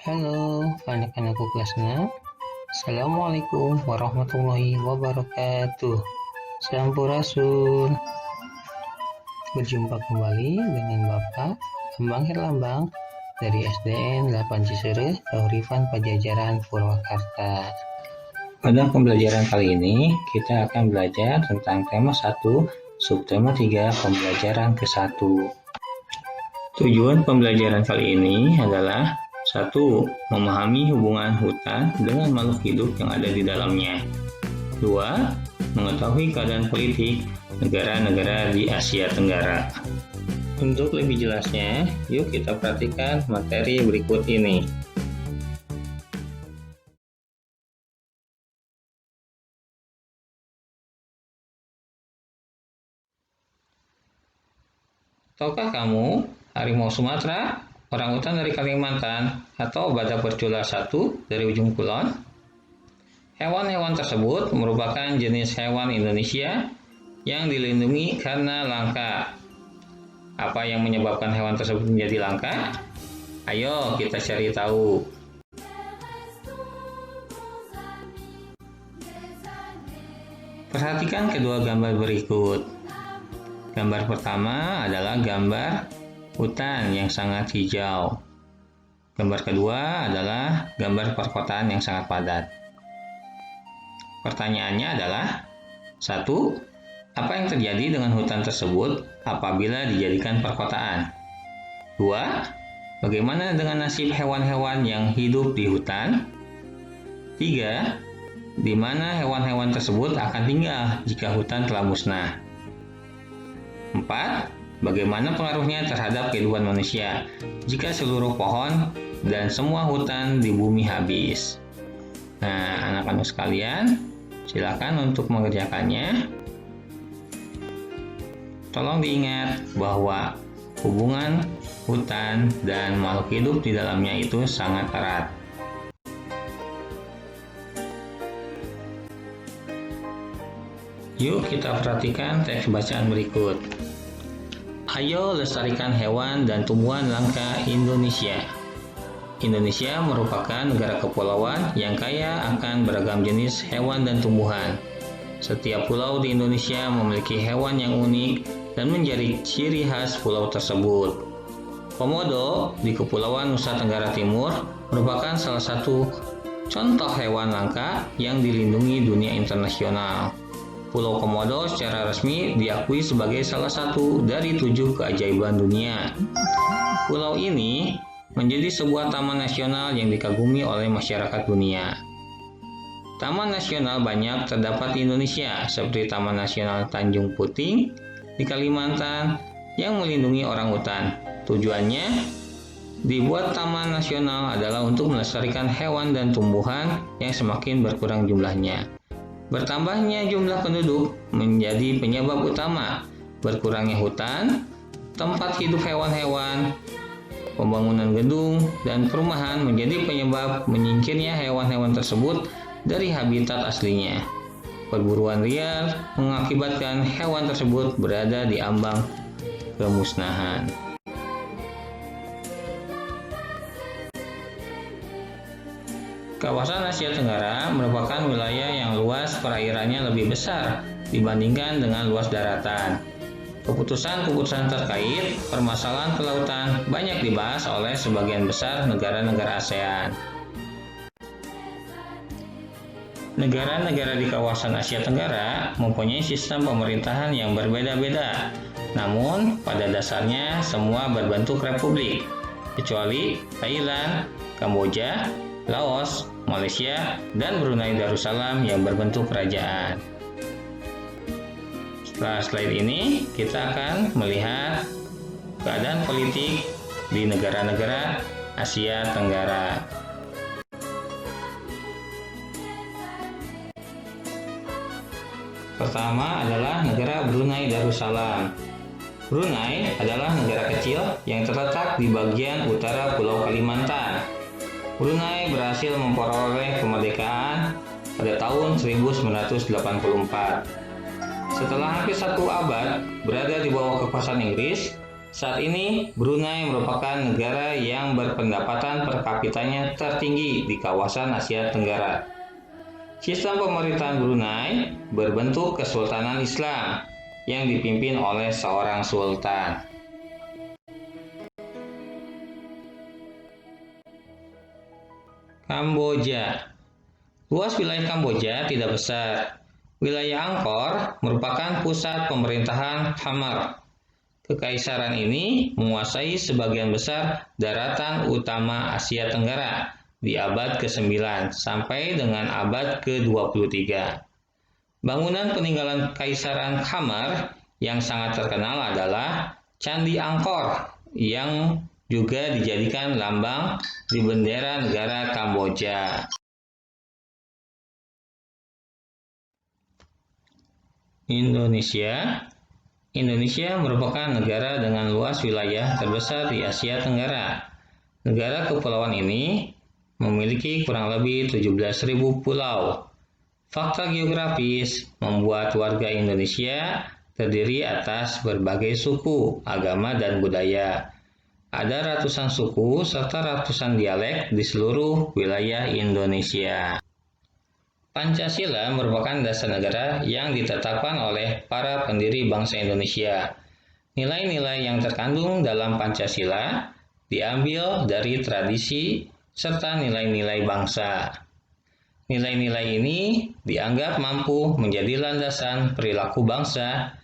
Halo, anak-anakku kelas 6. Assalamualaikum warahmatullahi wabarakatuh. Sampurasun. Berjumpa kembali dengan Bapak Bambang Herlambang dari SDN 8 Cisereh, Kauripan Pajajaran, Purwakarta. Pada pembelajaran kali ini, kita akan belajar tentang tema 1, subtema 3, pembelajaran ke-1. Tujuan pembelajaran kali ini adalah 1. Memahami hubungan hutan dengan makhluk hidup yang ada di dalamnya. 2. Mengetahui keadaan politik negara-negara di Asia Tenggara. Untuk lebih jelasnya, yuk kita perhatikan materi berikut ini. Tahukah kamu, harimau Sumatera, orangutan dari Kalimantan, atau badak bercula satu dari ujung kulon? Hewan-hewan tersebut merupakan jenis hewan Indonesia yang dilindungi karena langka. Apa yang menyebabkan hewan tersebut menjadi langka? Ayo kita cari tahu. Perhatikan kedua gambar berikut. Gambar pertama adalah gambar hutan yang sangat hijau. Gambar kedua adalah gambar perkotaan yang sangat padat. Pertanyaannya adalah, 1. Apa yang terjadi dengan hutan tersebut apabila dijadikan perkotaan? 2. Bagaimana dengan nasib hewan-hewan yang hidup di hutan? 3. Di mana hewan-hewan tersebut akan tinggal jika hutan telah musnah? 4. Bagaimana pengaruhnya terhadap kehidupan manusia jika seluruh pohon dan semua hutan di bumi habis? Nah, anak-anak sekalian, silakan untuk mengerjakannya. Tolong diingat bahwa hubungan hutan dan makhluk hidup di dalamnya itu sangat erat. Yuk kita perhatikan teks bacaan berikut. Ayo lestarikan hewan dan tumbuhan langka Indonesia. Indonesia merupakan negara kepulauan yang kaya akan beragam jenis hewan dan tumbuhan. Setiap pulau di Indonesia memiliki hewan yang unik dan menjadi ciri khas pulau tersebut. Komodo di Kepulauan Nusa Tenggara Timur merupakan salah satu contoh hewan langka yang dilindungi dunia internasional. Pulau Komodo secara resmi diakui sebagai salah satu dari 7 keajaiban dunia. Pulau ini menjadi sebuah taman nasional yang dikagumi oleh masyarakat dunia. Taman nasional banyak terdapat di Indonesia, seperti Taman Nasional Tanjung Puting di Kalimantan yang melindungi orangutan. Tujuannya dibuat taman nasional adalah untuk melestarikan hewan dan tumbuhan yang semakin berkurang jumlahnya. Bertambahnya jumlah penduduk menjadi penyebab utama berkurangnya hutan, tempat hidup hewan-hewan, pembangunan gedung, dan perumahan menjadi penyebab menyingkirnya hewan-hewan tersebut dari habitat aslinya. Perburuan liar mengakibatkan hewan tersebut berada di ambang kemusnahan. Kawasan Asia Tenggara merupakan wilayah yang luas perairannya lebih besar dibandingkan dengan luas daratan. Keputusan-keputusan terkait permasalahan kelautan banyak dibahas oleh sebagian besar negara-negara ASEAN. Negara-negara di kawasan Asia Tenggara mempunyai sistem pemerintahan yang berbeda-beda. Namun, pada dasarnya semua berbentuk republik, kecuali Thailand, Kamboja, Laos, Malaysia, dan Brunei Darussalam yang berbentuk kerajaan. Setelah slide ini, kita akan melihat keadaan politik di negara-negara Asia Tenggara. Pertama adalah negara Brunei Darussalam. Brunei adalah negara kecil yang terletak di bagian utara Pulau Kalimantan. Brunei berhasil memperoleh kemerdekaan pada tahun 1984. Setelah hampir 1 abad berada di bawah kekuasaan Inggris, Saat ini, Brunei merupakan negara yang berpendapatan per kapitanya tertinggi di kawasan Asia Tenggara. Sistem pemerintahan Brunei berbentuk Kesultanan Islam yang dipimpin oleh seorang sultan. Kamboja. Luas wilayah Kamboja tidak besar. Wilayah Angkor merupakan pusat pemerintahan Khmer. Kekaisaran ini menguasai sebagian besar daratan utama Asia Tenggara di abad ke-9 sampai dengan abad ke-23. Bangunan peninggalan Kaisaran Khmer yang sangat terkenal adalah Candi Angkor yang juga dijadikan lambang di bendera negara Kamboja. Indonesia merupakan negara dengan luas wilayah terbesar di Asia Tenggara. Negara kepulauan ini memiliki kurang lebih 17.000 pulau. Fakta geografis membuat warga Indonesia terdiri atas berbagai suku, agama, dan budaya. Ada ratusan suku serta ratusan dialek di seluruh wilayah Indonesia. Pancasila merupakan dasar negara yang ditetapkan oleh para pendiri bangsa Indonesia. Nilai-nilai yang terkandung dalam Pancasila diambil dari tradisi serta nilai-nilai bangsa. Nilai-nilai ini dianggap mampu menjadi landasan perilaku bangsa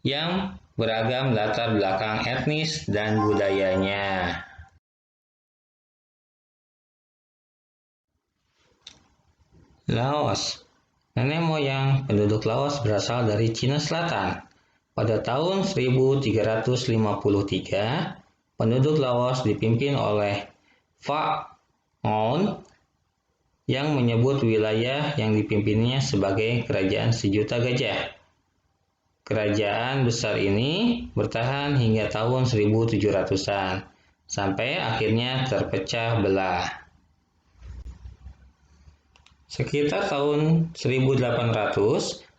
yang beragam latar belakang etnis dan budayanya. Laos. Nenek moyang penduduk Laos berasal dari Cina Selatan. Pada tahun 1353, penduduk Laos dipimpin oleh Phak Ngon yang menyebut wilayah yang dipimpinnya sebagai Kerajaan Sejuta Gajah. Kerajaan besar ini bertahan hingga tahun 1700-an, sampai akhirnya terpecah belah. Sekitar tahun 1800,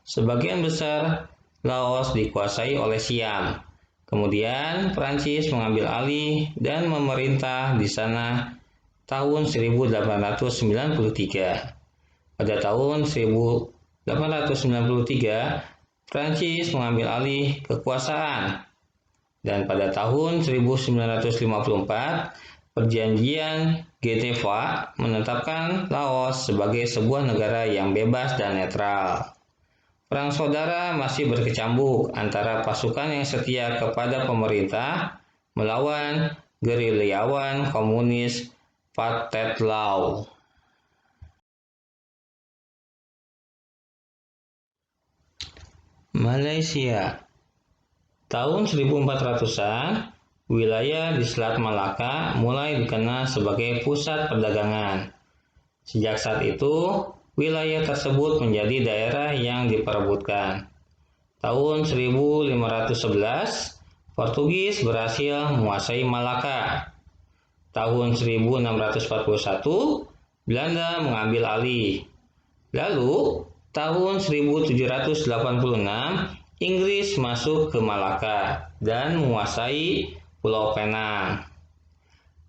sebagian besar Laos dikuasai oleh Siam. Kemudian Prancis mengambil alih dan memerintah di sana tahun 1893. Pada tahun 1893, Prancis mengambil alih kekuasaan. Dan pada tahun 1954, Perjanjian Geteva menetapkan Laos sebagai sebuah negara yang bebas dan netral. Perang saudara masih berkecambuk antara pasukan yang setia kepada pemerintah melawan gerilyawan komunis Pathet Lao. Malaysia. Tahun 1400-an, wilayah di Selat Malaka mulai dikenal sebagai pusat perdagangan. Sejak saat itu, wilayah tersebut menjadi daerah yang diperebutkan. Tahun 1511, Portugis berhasil menguasai Malaka. Tahun 1641, Belanda mengambil alih. Lalu, tahun 1786, Inggris masuk ke Malaka dan menguasai Pulau Penang.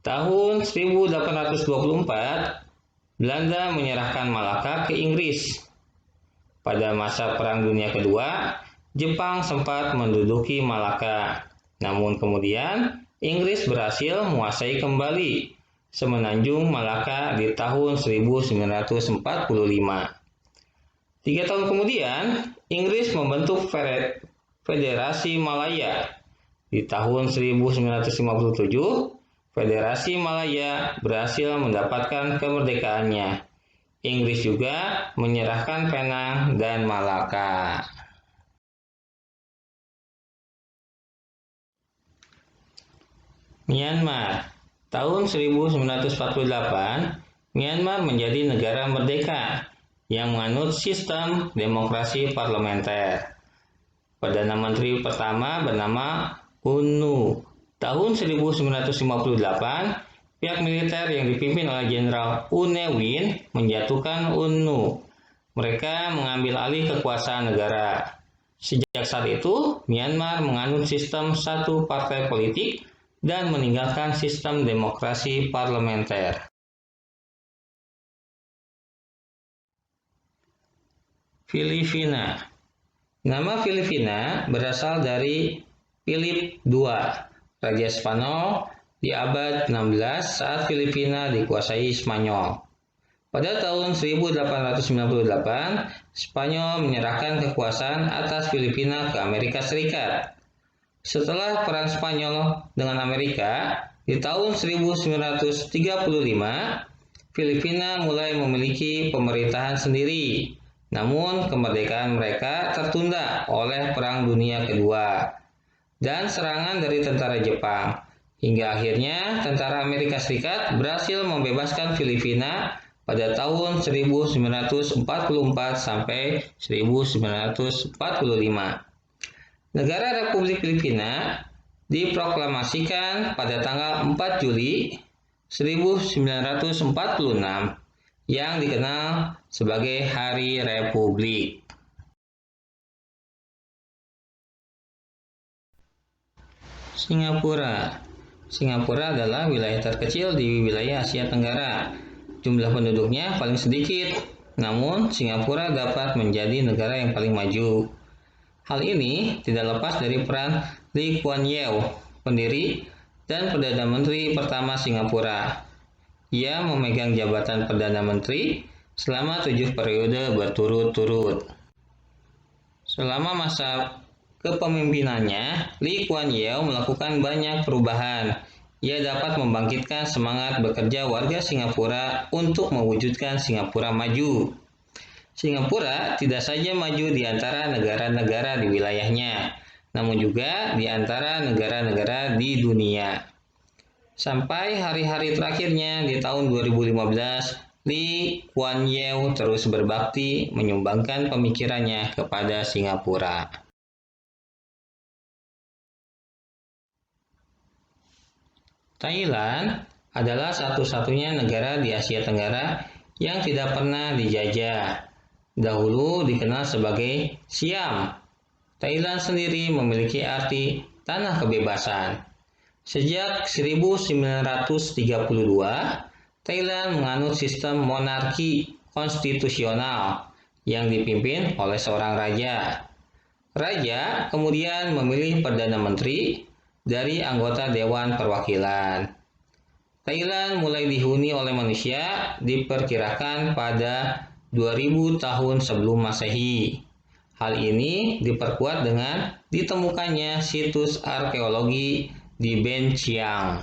Tahun 1824, Belanda menyerahkan Malaka ke Inggris. Pada masa Perang Dunia Kedua, Jepang sempat menduduki Malaka. Namun kemudian, Inggris berhasil menguasai kembali semenanjung Malaka di tahun 1945. 3 tahun kemudian, Inggris membentuk Federasi Malaya. Di tahun 1957, Federasi Malaya berhasil mendapatkan kemerdekaannya. Inggris juga menyerahkan Penang dan Malaka. Myanmar. Tahun 1948, Myanmar menjadi negara merdeka yang menganut sistem demokrasi parlementer. Perdana Menteri pertama bernama UNU. Tahun 1958, pihak militer yang dipimpin oleh Jenderal U Ne Win menjatuhkan UNU. Mereka mengambil alih kekuasaan negara. Sejak saat itu, Myanmar menganut sistem satu partai politik dan meninggalkan sistem demokrasi parlementer. Filipina. Nama Filipina berasal dari Philip II, Raja Spanyol di abad 16 saat Filipina dikuasai Spanyol. Pada tahun 1898, Spanyol menyerahkan kekuasaan atas Filipina ke Amerika Serikat. Setelah Perang Spanyol dengan Amerika, di tahun 1935, Filipina mulai memiliki pemerintahan sendiri. Namun, kemerdekaan mereka tertunda oleh Perang Dunia Kedua dan serangan dari tentara Jepang. Hingga akhirnya tentara Amerika Serikat berhasil membebaskan Filipina pada tahun 1944 sampai 1945. Negara Republik Filipina diproklamasikan pada tanggal 4 Juli 1946 yang dikenal sebagai Hari Republik. Singapura. Singapura adalah wilayah terkecil di wilayah Asia Tenggara. Jumlah penduduknya paling sedikit, namun Singapura dapat menjadi negara yang paling maju. Hal ini tidak lepas dari peran Lee Kuan Yew, pendiri dan Perdana Menteri pertama Singapura. Ia memegang jabatan Perdana Menteri selama 7 periode berturut-turut. Selama masa kepemimpinannya, Lee Kuan Yew melakukan banyak perubahan. Ia dapat membangkitkan semangat bekerja warga Singapura untuk mewujudkan Singapura maju. Singapura tidak saja maju di antara negara-negara di wilayahnya, namun juga di antara negara-negara di dunia. Sampai hari-hari terakhirnya di tahun 2015, Lee Kuan Yew terus berbakti menyumbangkan pemikirannya kepada Singapura. Thailand adalah satu-satunya negara di Asia Tenggara yang tidak pernah dijajah. Dahulu dikenal sebagai Siam. Thailand sendiri memiliki arti tanah kebebasan. Sejak 1932, Thailand menganut sistem monarki konstitusional yang dipimpin oleh seorang raja. Raja kemudian memilih Perdana Menteri dari anggota Dewan Perwakilan. Thailand mulai dihuni oleh manusia diperkirakan pada 2000 tahun sebelum Masehi. Hal ini diperkuat dengan ditemukannya situs arkeologi di Ben Chiang.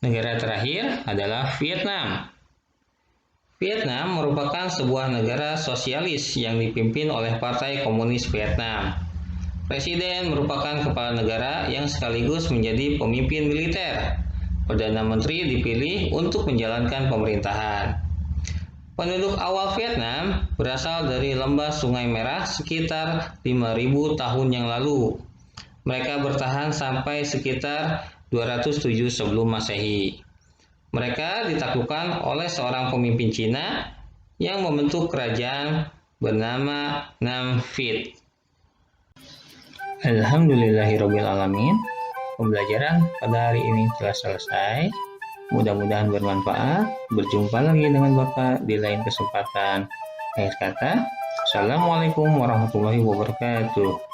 Negara terakhir adalah Vietnam. Vietnam merupakan sebuah negara sosialis yang dipimpin oleh Partai Komunis Vietnam. Presiden merupakan kepala negara yang sekaligus menjadi pemimpin militer. Perdana Menteri dipilih untuk menjalankan pemerintahan. Penduduk awal Vietnam berasal dari lembah Sungai Merah sekitar 5.000 tahun yang lalu. Mereka bertahan sampai sekitar 207 sebelum Masehi. Mereka ditaklukkan oleh seorang pemimpin Cina yang membentuk kerajaan bernama Nam Viet. Alhamdulillahirrabbilalamin. Pembelajaran pada hari ini telah selesai. Mudah-mudahan bermanfaat. Berjumpa lagi dengan Bapak di lain kesempatan. Akhir kata, Assalamualaikum warahmatullahi wabarakatuh.